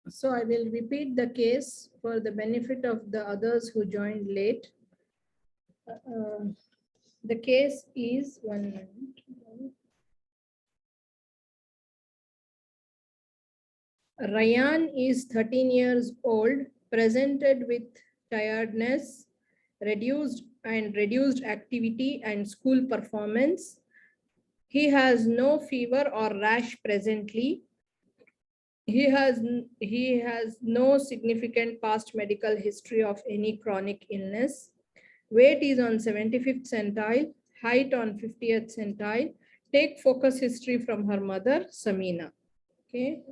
So I will repeat the case for the benefit of the others who joined late. The case is 1 minute. Ryan is 13 years old, presented with tiredness, reduced activity and school performance. He has no fever or rash presently. He has no significant past medical history of any chronic illness. Weight is on 75th centile, height on 50th centile. Take focus history from her mother, Samina. Okay.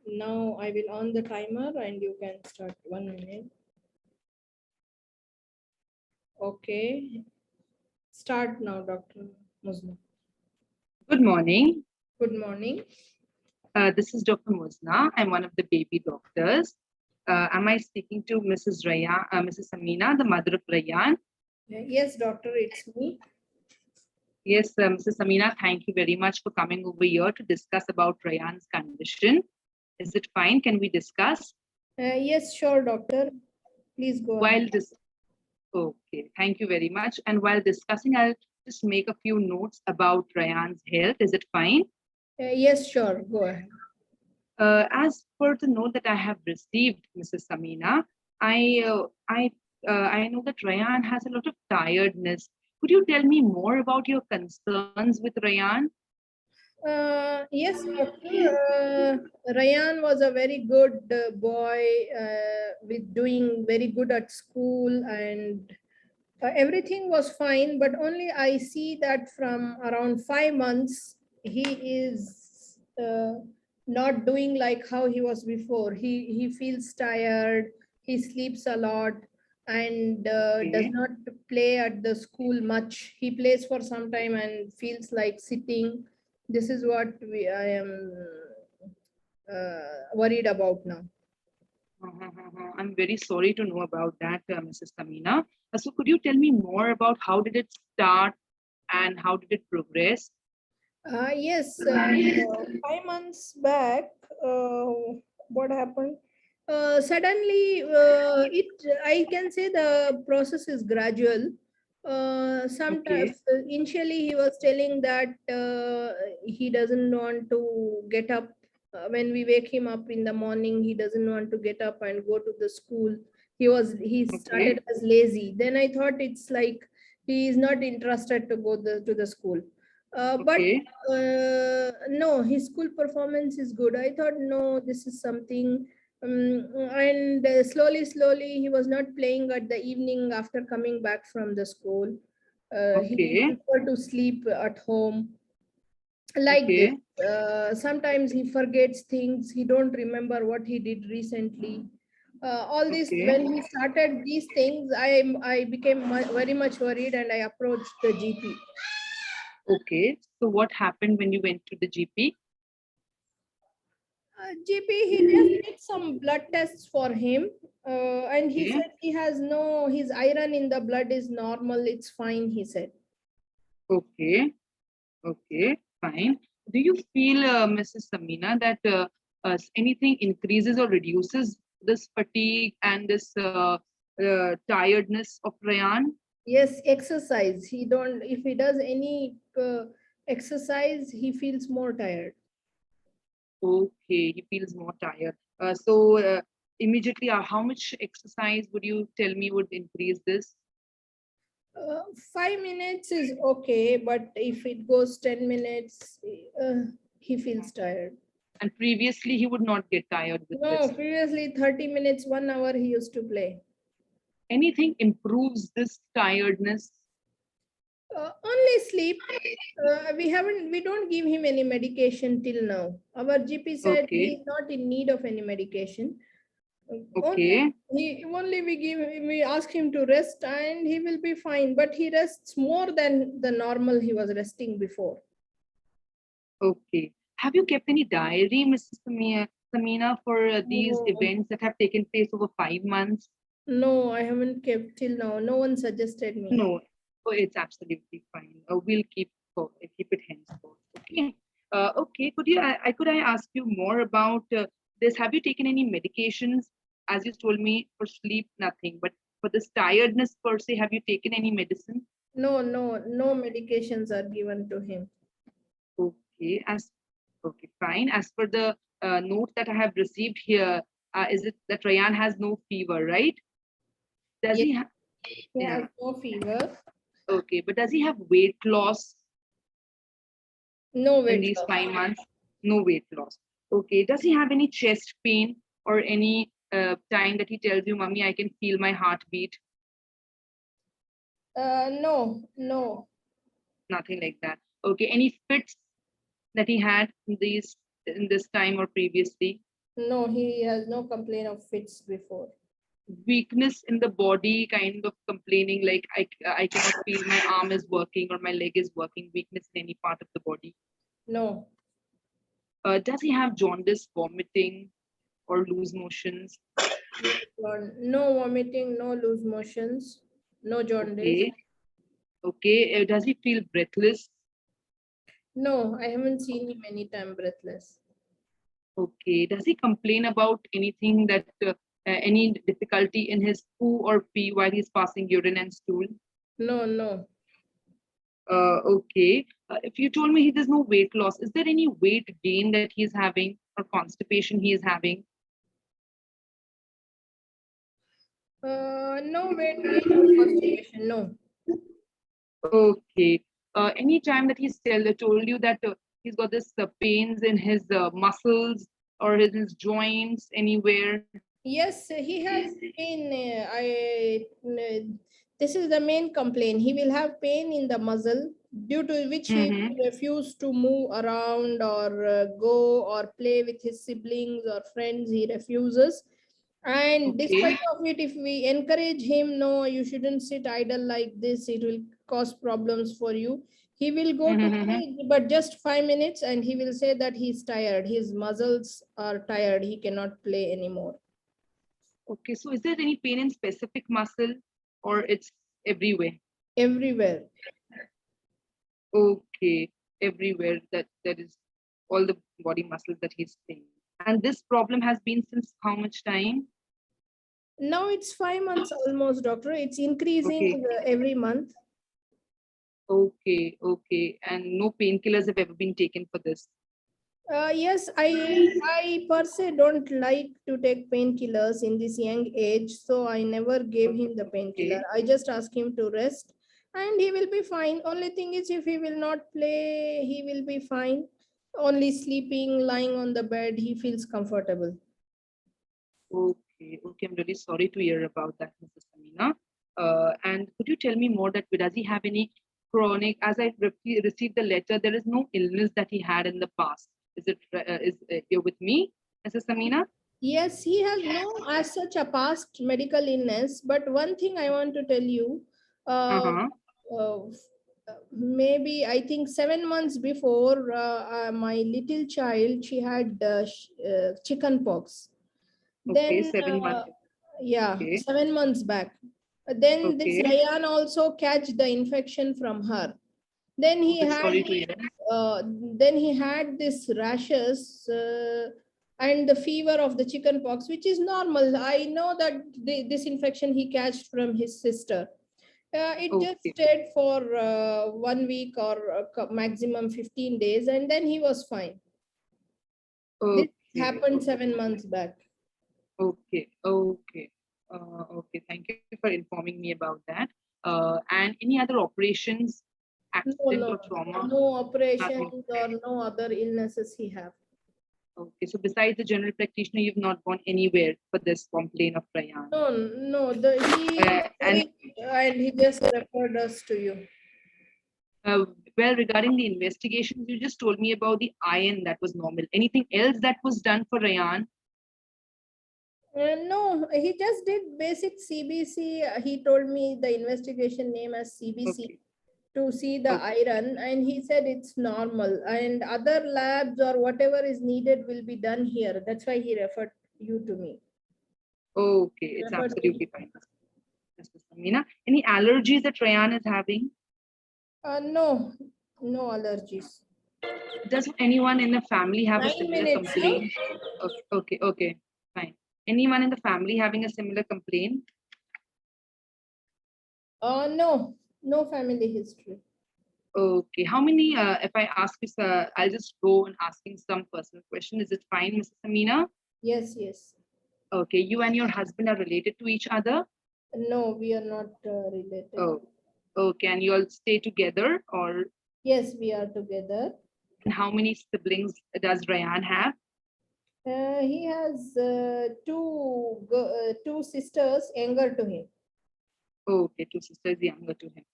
Now I will on the timer and you can start 1 minute. Okay. Start now, Dr. Musna. Good morning. Good morning. This is Dr. Musna. I'm one of the baby doctors. Am I speaking to Mrs. Rayan, Mrs. Samina, the mother of Rayan? Yes, doctor, it's me. Yes, Mrs. Samina, thank you very much for coming over here to discuss about Rayan's condition. Is it fine? Can we discuss? Yes, sure, doctor. Please go ahead. Okay, thank you very much. And while discussing, I'll just make a few notes about Rayan's health. Is it fine? Yes, sure. Go ahead. As per the note that I have received, Mrs. Samina, I know that Rayan has a lot of tiredness. Could you tell me more about your concerns with Rayan? Yes, doctor. Rayan was a very good boy with doing very good at school, and everything was fine, but only I see that from around 5 months, he is not doing like how he was before. He feels tired, he sleeps a lot, and does not play at the school much. He plays for some time and feels like sitting. This is what I am worried about now. I'm very sorry to know about that, Mrs. Samina. So could you tell me more about how did it start and how did it progress? Yes, 5 months back, what happened? Suddenly, I can say the process is gradual. Sometimes, initially, he was telling that he doesn't want to get up. When we wake him up in the morning, he doesn't want to get up and go to the school. He started as lazy. Then I thought it's like he is not interested to go to the school. But no, his school performance is good. I thought, no, this is something. And slowly, he was not playing at the evening after coming back from the school. He preferred to sleep at home. Like this. Sometimes he forgets things. He don't remember what he did recently. All this, when he started these things, I became very much worried and I approached the GP. Okay, so what happened when you went to the GP? GP, he just did some blood tests for him, and he said he has his iron in the blood is normal, it's fine, he said. Okay, fine. Do you feel, Mrs. Samina, that anything increases or reduces this fatigue and this tiredness of Rayan? Yes, exercise. If he does any exercise, he feels more tired. Okay, he feels more tired. So immediately, how much exercise would you tell me would increase this? 5 minutes is okay, but if it goes 10 minutes, he feels tired. And previously, he would not get tired with this? No, previously 30 minutes, 1 hour he used to play. Anything improves this tiredness? Only sleep. We don't give him any medication till now. Our GP said he is not in need of any medication. Only we ask him to rest and he will be fine, but he rests more than the normal he was resting before. Okay. Have you kept any diary, Mrs. Samina, for these events that have taken place over 5 months? No, I haven't kept till now. No one suggested me. No, it's absolutely fine. We'll keep it henceforth. Okay. Okay. Could I ask you more about this, have you taken any medications? As you told me, for sleep, nothing. But for this tiredness per se, have you taken any medicine? No, no medications are given to him. Okay, okay, fine. As per the note that I have received here, is it that Rayan has no fever, right? Does Yes, he have? he has Yeah. no fever, Okay, but does he have weight loss no in weight these loss. 5 months? No weight loss. Okay. Does he have any chest pain or any time that he tells you, "Mommy, I can feel my heartbeat"? No. Nothing like that. Okay. Any fits that he had in this time or previously? No, he has no complaint of fits before. Weakness in the body, kind of complaining like I cannot feel my arm is working or my leg is working. Weakness in any part of the body. No. Does he have jaundice, vomiting, or loose motions? No vomiting, no loose motions, no jaundice. Okay. Okay. Does he feel breathless? No, I haven't seen him anytime breathless. Okay. Does he complain about anything that any difficulty in his poo or pee while he's passing urine and stool? No. Okay. If you told me there's no weight loss, is there any weight gain that he's having or constipation he is having? No weight gain or constipation, no. Okay. Any time that told you that he's got this pains in his muscles or his joints anywhere? Yes, he has pain. This is the main complaint. He will have pain in the muscle due to which he Mm-hmm. will refuse to move around or go or play with his siblings or friends. He refuses. And Okay. despite of it, if we encourage him, no, you shouldn't sit idle like this. It will cause problems for you. He will go to Mm-hmm. play, but just 5 minutes, and he will say that he's tired. His muscles are tired. He cannot play anymore. Okay. So is there any pain in specific muscle or it's everywhere? Everywhere. Okay. Everywhere that is all the body muscles that he's saying. And this problem has been since how much time? Now it's 5 months almost, doctor. It's increasing Okay. every month. Okay. Okay. And no painkillers have ever been taken for this. Yes, I per se don't like to take painkillers in this young age, so I never gave him the painkiller. Okay. I just ask him to rest, and he will be fine. Only thing is, if he will not play, he will be fine. Only sleeping, lying on the bed, he feels comfortable. Okay, okay. I'm really sorry to hear about that, Mrs. Samina. And could you tell me more that does he have any chronic? As I received the letter, there is no illness that he had in the past. Is it? Is you're with me, Mrs. Samina? Yes, he has no as such a past medical illness, but one thing I want to tell you, Uh uh, huh. uh, maybe I think 7 months before, my little child, she had chicken pox. Okay, Then, 7 months. yeah, Okay, 7 months back. Then this okay. Rayan also catch the infection from her. Then Oh, he that's had sorry to hear. uh, then he had this rashes and the fever of the chicken pox, which is normal. I know that this infection he catched from his sister. It just Okay, stayed for 1 week or maximum 15 days, and then he was fine. This okay, happened 7 months back. okay, okay. Okay, thank you for informing me about that. And any other operations, No, accident no, or trauma? no Nothing. operations or no other illnesses he have. Okay, so besides the general practitioner, you've not gone anywhere for this complaint of Rayan. No. He And and he just referred us to you. uh, well, regarding the investigations, you just told me about the iron that was normal. Anything else that was done for Rayan? No, he just did basic CBC. He told me the investigation name as CBC Okay, to see the okay, iron, and he said it's normal. And other labs or whatever is needed will be done here. That's why he referred you to me. okay. He It's referred me. absolutely fine, Mr. Samina. Any allergies that Rayan is having? No allergies. Does anyone in the family have a 9 similar minutes, no? complaint? Okay, okay, fine. Anyone in the family having a similar complaint? No, no family history. Okay, how many, if I ask you, sir, I'll just go and asking some personal question. Is it fine, Mrs. Amina? Yes, yes. Okay, you and your husband are related to each other? No, we are not related. Oh, okay, and you all stay together, or Yes, we are together. and how many siblings does Ryan have? He has two sisters younger to him. Okay, two sisters younger to him.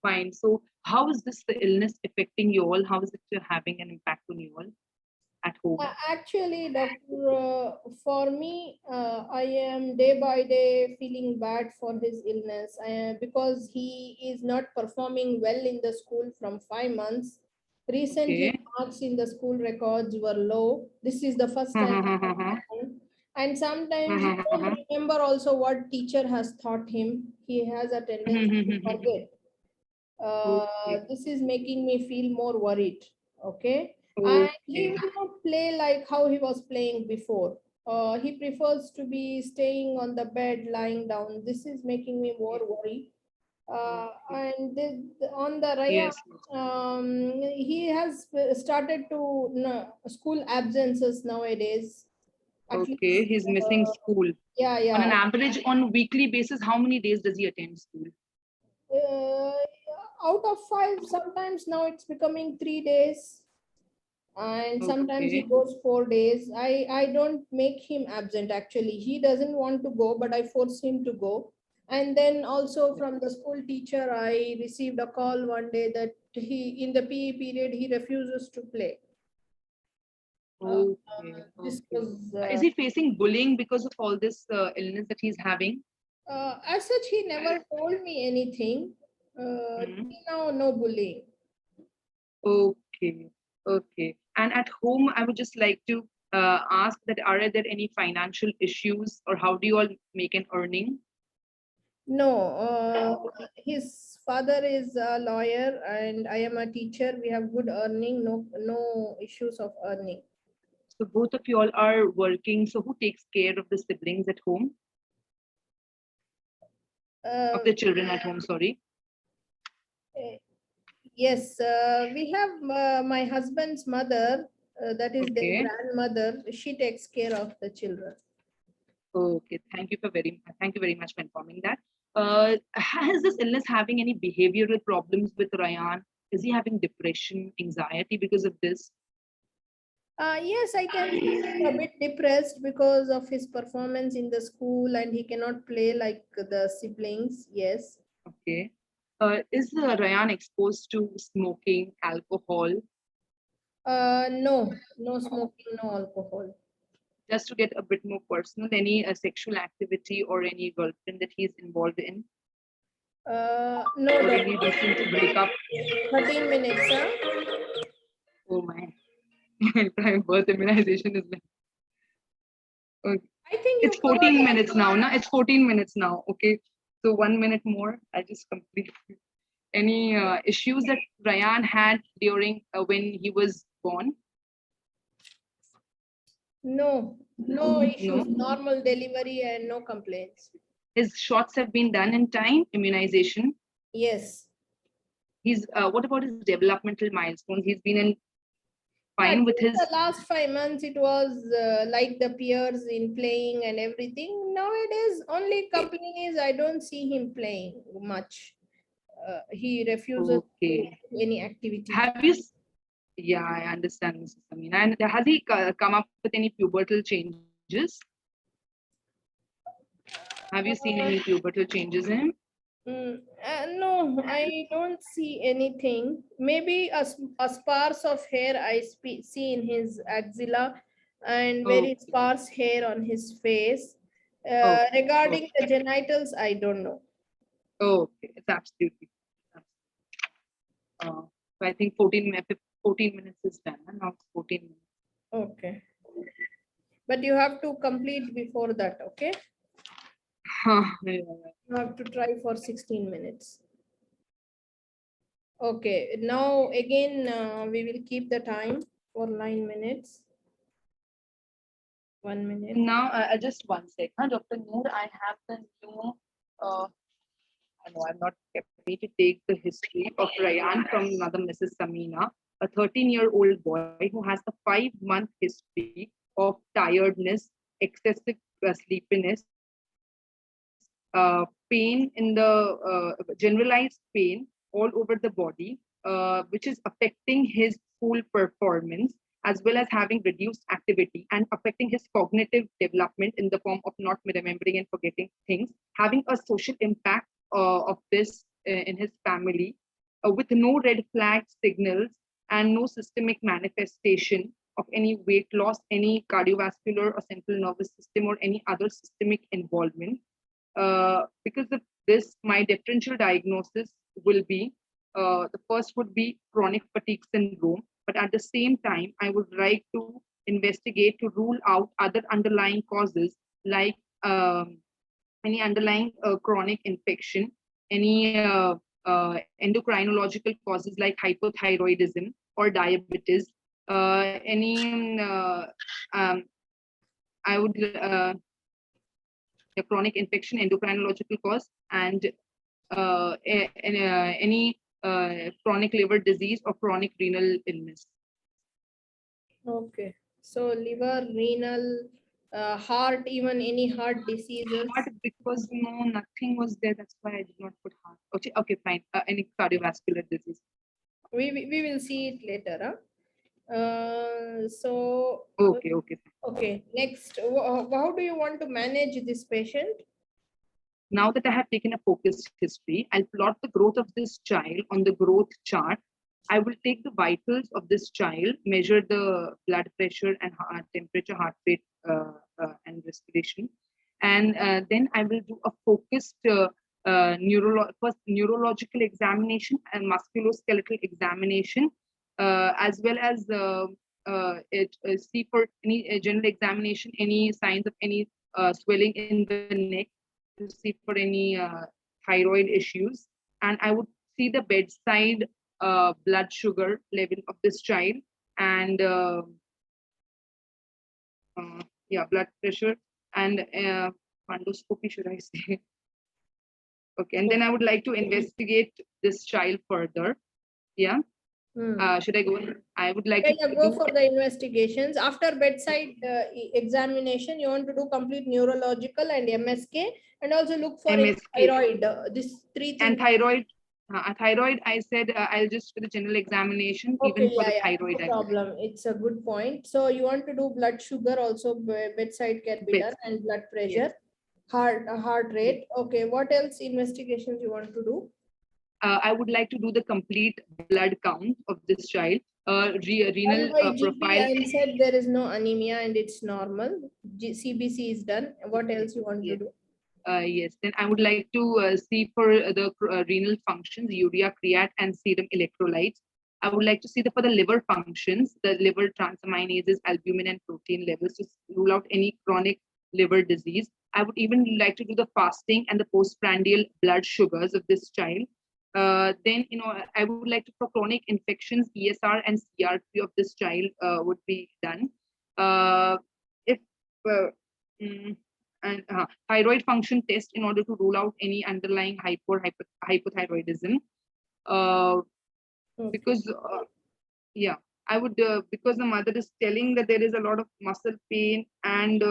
Fine. So, how is this the illness affecting you all? How is it having an impact on you all at home? Actually, doctor, for me, I am day by day feeling bad for his illness because he is not performing well in the school from 5 months. Recently, Okay. marks in the school records were low. This is the first time it has happened. And sometimes he don't remember also what teacher has taught him. He has a tendency to forget. Okay. This is making me feel more worried. Okay. And he Okay. will not play like how he was playing before. He prefers to be staying on the bed, lying down. This is making me more worried. Okay. And on the Raya, Yes. Yes. he has started to school absences nowadays. At Okay. least, He's missing school. yeah, On an yeah. average, on weekly basis, how many days does he attend school? Uh, Out of 5, sometimes now it's becoming 3 days, and sometimes he Okay. goes 4 days. I don't make him absent. Actually, he doesn't want to go, but I force him to go. And then also from the school teacher, I received a call one day that he in the PE period he refuses to play. Okay. This Okay. was Is he facing bullying because of all this illness that he's having? as such, he never told me anything. Hmm. Till now, no bullying. Okay, okay. And at home, I would just like to ask that are there any financial issues, or how do you all make an earning? No, his father is a lawyer and I am a teacher. We have good earning, no issues of earning. So both of you all are working. So who takes care of the siblings at home, of Uh, the children at home? Sorry. eh, yes, we have my husband's mother, that is their Okay. grandmother. She takes care of the children. Okay. Thank you very much for informing that. Has this illness having any behavioral problems with Ryan? Is he having depression, anxiety because of this? Yes, I can say he's a bit depressed because of his performance in the school and he cannot play like the siblings. Yes. Okay. Is Ryan exposed to smoking, alcohol? No, no smoking, no alcohol. Just to get a bit more personal, any sexual activity or any girlfriend that he's involved in, No, or any doctor. recent breakup? 13 minutes, huh? Oh my, prime birth immunization is like, okay. I think It's you covered 14 minutes now. No, it's 14 minutes now. Okay, so 1 minute more. I just complete. Any issues that Ryan had during when he was born? no, no issues, No. normal delivery and no complaints. His shots have been done in time. Immunization. Yes. He's what about his developmental milestones? He's been in Yeah, fine with during his. the last 5 months, it was like the peers in playing and everything. Nowadays, only complaint is I don't see him playing much. He refuses to Okay. do any activity. Have you? Yeah, I understand, Mrs. Samina. And has he come up with any pubertal changes? Have you seen Uh, any pubertal changes in him? no, I don't see anything. Maybe a sparse of hair I see in his axilla and very Okay. sparse hair on his face. Okay. Regarding Okay. the genitals, I don't know. Okay. It's absolutely. So I think 14 minutes is done. Now it's 14 minutes. Okay. But you have to complete before that, okay? Yeah. You have to try for 16 minutes. Okay. Now, again, we will keep the time for 9 minutes. 1 minute. Now, just one sec. Dr. Noor, I have the new, no, I'm not happy to take the history of Rayan from Mother Mrs. Samina, a 13-year-old boy who has a 5-month history of tiredness, excessive sleepiness, pain in the generalized pain all over the body, which is affecting his school performance, as well as having reduced activity and affecting his cognitive development in the form of not remembering and forgetting things, having a social impact of this in his family, with no red flag signals and no systemic manifestation of any weight loss, any cardiovascular or central nervous system, or any other systemic involvement. Because of this, my differential diagnosis will be, the first would be chronic fatigue syndrome, but at the same time, I would like to investigate to rule out other underlying causes like any underlying chronic infection, any endocrinological causes like hypothyroidism or diabetes, any I would a chronic infection, endocrinological cause, and any chronic liver disease or chronic renal illness. Okay. So liver, renal, heart, even any heart diseases. Heart, because no, nothing was there. That's why I did not put heart. Okay, okay, fine. Any cardiovascular disease. We will see it later. So okay, okay. Okay. Next, how do you want to manage this patient? Now that I have taken a focused history, I'll plot the growth of this child on the growth chart. I will take the vitals of this child, measure the blood pressure and heart temperature, heart rate, and respiration. And then I will do a focused first neurological examination and musculoskeletal examination, as well as see for any general examination, any signs of any swelling in the neck, to see for any thyroid issues. And I would see the bedside blood sugar level of this child, and yeah, blood pressure and fundoscopy, should I say? Okay, and then I would like to investigate this child further. Yeah. Should I go? I would like to go for the investigations. After bedside examination, you want to do complete neurological and MSK, and also look for thyroid. These three things. And thyroid. Thyroid, I said I'll just do the general examination, okay, even for the thyroid. No problem. It's a good point. So you want to do blood sugar also, bedside can be done, and blood pressure, heart rate. Okay, what else investigations you want to do? I would like to do the complete blood count of this child, renal profile. And said there is no anemia and it's normal. CBC is done. What else you want to do? Yes, then I would like to see for the renal functions, urea, creat, and serum electrolytes. I would like to see for the liver functions, the liver transaminases, albumin, and protein levels, to rule out any chronic liver disease. I would even like to do the fasting and the postprandial blood sugars of this child. Then, I would like to, for chronic infections, ESR and CRP of this child would be done. If and thyroid function test in order to rule out any underlying hypothyroidism. Because yeah, I would, because the mother is telling that there is a lot of muscle pain and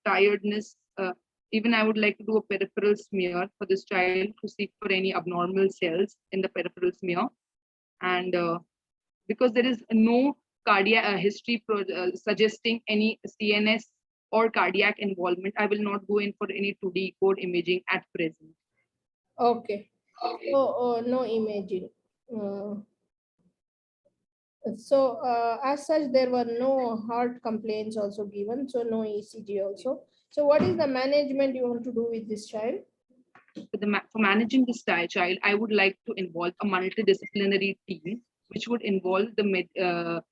tiredness. Even I would like to do a peripheral smear for this child to see for any abnormal cells in the peripheral smear. And because there is no cardiac history suggesting any CNS or cardiac involvement, I will not go in for any 2D code imaging at present. Okay. Oh, no imaging. So as such, there were no heart complaints also given, so no ECG also. So what is the management you want to do with this child? For managing this child, I would like to involve a multidisciplinary team, which would involve the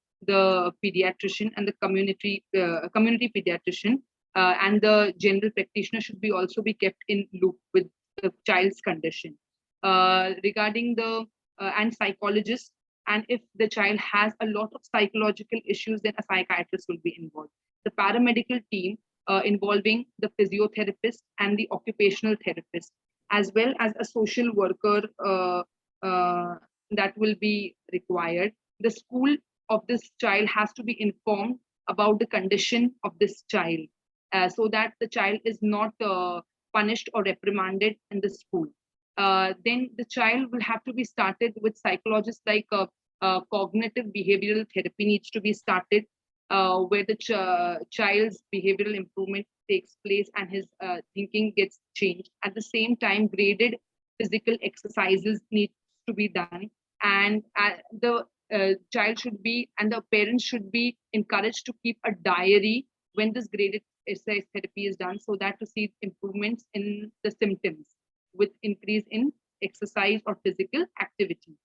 pediatrician and the community pediatrician, and the general practitioner should be also be kept in loop with the child's condition. Regarding the and psychologists And if the child has a lot of psychological issues, then a psychiatrist will be involved. The paramedical team involving the physiotherapist and the occupational therapist, as well as a social worker that will be required. The school of this child has to be informed about the condition of this child, so that the child is not punished or reprimanded in the school. Then the child will have to be started with psychologists, like cognitive behavioral therapy needs to be started, where the child's behavioral improvement takes place and his thinking gets changed. At the same time, graded physical exercises need to be done, and the child should be, and the parents should be encouraged to keep a diary when this graded exercise therapy is done, so that to see improvements in the symptoms with increase in exercise or physical activity.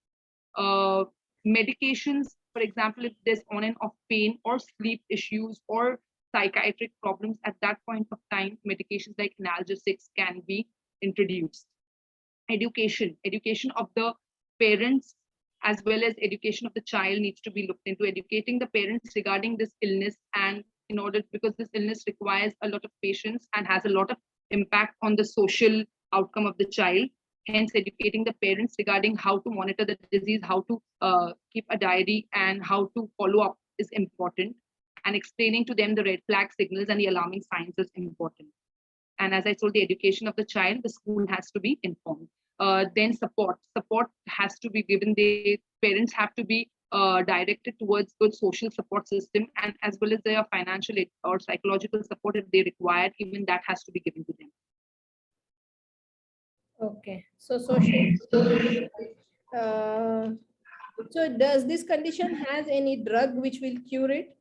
Uh, Medications, for example, if there's on and off pain or sleep issues or psychiatric problems, at that point of time, medications like analgesics can be introduced. Education of the parents as well as education of the child needs to be looked into, educating the parents regarding this illness, and in order, because this illness requires a lot of patience and has a lot of impact on the social outcome of the child. Hence, educating the parents regarding how to monitor the disease, how to keep a diary, and how to follow up is important. And explaining to them the red flag signals and the alarming signs is important. And as I told, the education of the child, the school has to be informed. Then support has to be given. The parents have to be directed towards good social support system, and as well as their financial or psychological support if they require, even that has to be given to them. Okay, so social. So does this condition has any drug which will cure it?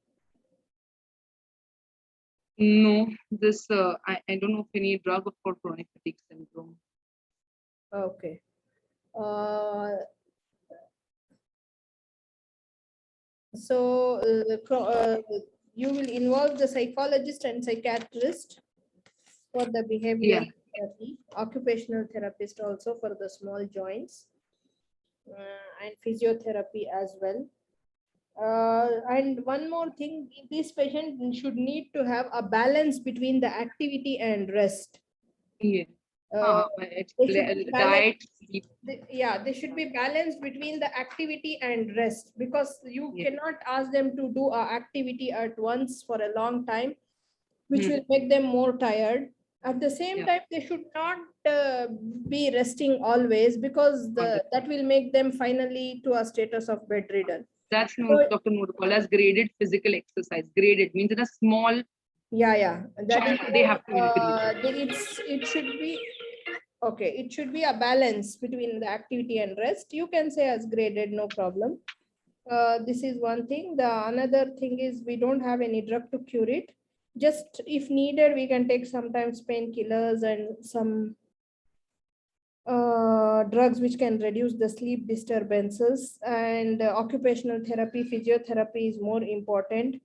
No, this I don't know of any drug for chronic fatigue syndrome. Okay. So you will involve the psychologist and psychiatrist for the behavioral therapy, occupational therapist also for the small joints, and physiotherapy as well. And one more thing, this patient should need to have a balance between the activity and rest. Yeah. Diet, sleep. yeah, they should be balanced between the activity and rest, because you cannot ask them to do a activity at once for a long time, which will make them more tired. At the same time, they should not be resting always, because that will make them finally to a status of bedridden. That's Dr. Nurpal as graded physical exercise. Graded means in a small. Yeah. That is, they have to increase. It should be okay. It should be a balance between the activity and rest. You can say as graded, no problem. This is one thing. The another thing is we don't have any drug to cure it. Just if needed, we can take sometimes painkillers and some drugs which can reduce the sleep disturbances, and occupational therapy, physiotherapy is more important.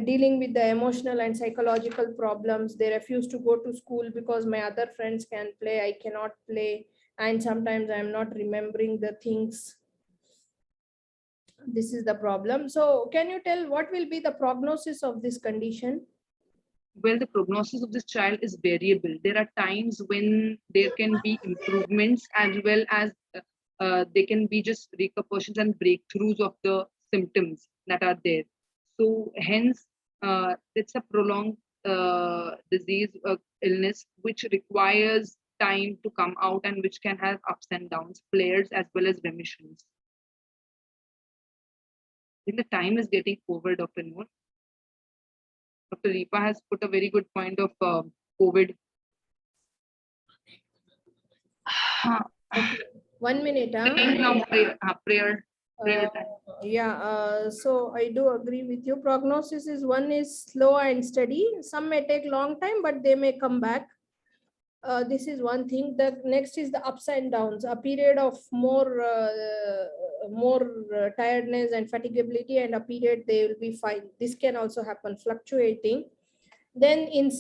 Dealing with the emotional and psychological problems, they refuse to go to school because my other friends can play, I cannot play, and sometimes I'm not remembering the things. This is the problem. So can you tell what will be the prognosis of this condition? Well, the prognosis of this child is variable. There are times when there can be improvements, as well as there can be just repercussions and breakthroughs of the symptoms that are there. So hence, it's a prolonged disease, illness, which requires time to come out, and which can have ups and downs, flares as well as remissions. I think the time is getting over, Dr. Noor. Dr. Ripa has put a very good point of COVID. Okay. 1 minute. Now prayer. So I do agree with you. Prognosis is one is slow and steady. Some may take long time, but they may come back. This is one thing. The next is the ups and downs. A period of more tiredness and fatigability, and a period they will be fine. This can also happen, fluctuating. Then in